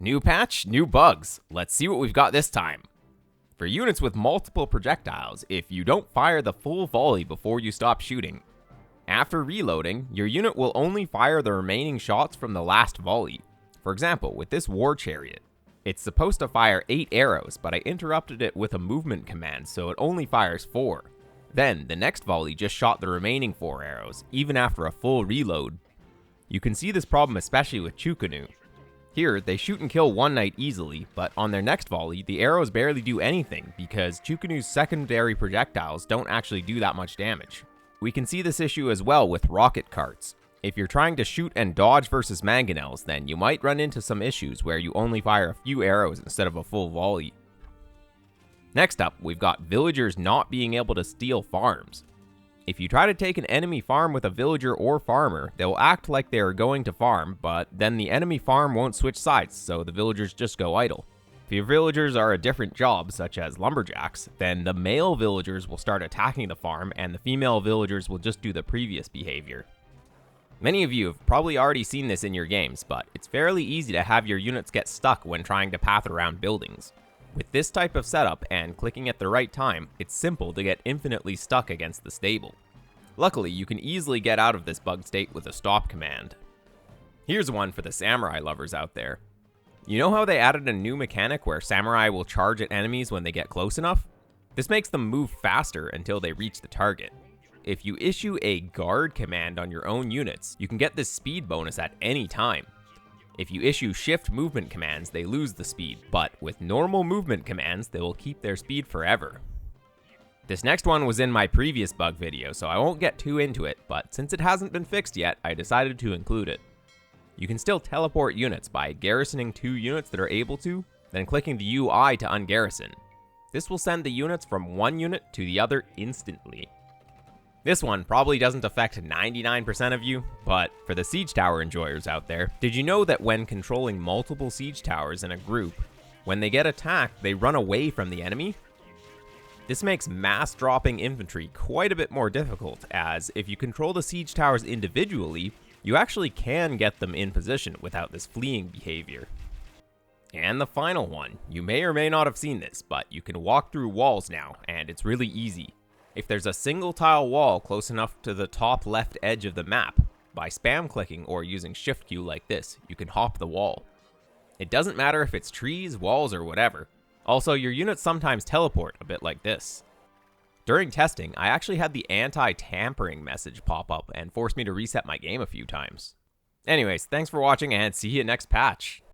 New patch, new bugs. Let's see what we've got this time. For units with multiple projectiles, if you don't fire the full volley before you stop shooting, after reloading, your unit will only fire the remaining shots from the last volley. For example, with this War Chariot, it's supposed to fire 8 arrows, but I interrupted it with a movement command, so it only fires 4. Then, the next volley just shot the remaining 4 arrows, even after a full reload. You can see this problem especially with Chukunu. Here, they shoot and kill one knight easily, but on their next volley, the arrows barely do anything because Chukunu's secondary projectiles don't actually do that much damage. We can see this issue as well with rocket carts. If you're trying to shoot and dodge versus mangonels, then you might run into some issues where you only fire a few arrows instead of a full volley. Next up, we've got villagers not being able to steal farms. If you try to take an enemy farm with a villager or farmer, they'll act like they are going to farm, but then the enemy farm won't switch sides, so the villagers just go idle. If your villagers are a different job, such as lumberjacks, then the male villagers will start attacking the farm and the female villagers will just do the previous behavior. Many of you have probably already seen this in your games, but it's fairly easy to have your units get stuck when trying to path around buildings. With this type of setup and clicking at the right time, it's simple to get infinitely stuck against the stable. Luckily, you can easily get out of this bug state with a stop command. Here's one for the samurai lovers out there. You know how they added a new mechanic where samurai will charge at enemies when they get close enough? This makes them move faster until they reach the target. If you issue a guard command on your own units, you can get this speed bonus at any time. If you issue shift movement commands, they lose the speed, but with normal movement commands, they will keep their speed forever. This next one was in my previous bug video, so I won't get too into it, but since it hasn't been fixed yet, I decided to include it. You can still teleport units by garrisoning 2 units that are able to, then clicking the UI to ungarrison. This will send the units from one unit to the other instantly. This one probably doesn't affect 99% of you, but for the siege tower enjoyers out there, did you know that when controlling multiple siege towers in a group, when they get attacked, they run away from the enemy? This makes mass dropping infantry quite a bit more difficult, as if you control the siege towers individually, you actually can get them in position without this fleeing behavior. And the final one, you may or may not have seen this, but you can walk through walls now, and it's really easy. If there's a single tile wall close enough to the top left edge of the map, by spam clicking or using shift Q like this, you can hop the wall. It doesn't matter if it's trees, walls, or whatever. Also, your units sometimes teleport a bit like this. During testing, I actually had the anti-tampering message pop up and force me to reset my game a few times. Anyways, thanks for watching and see you next patch.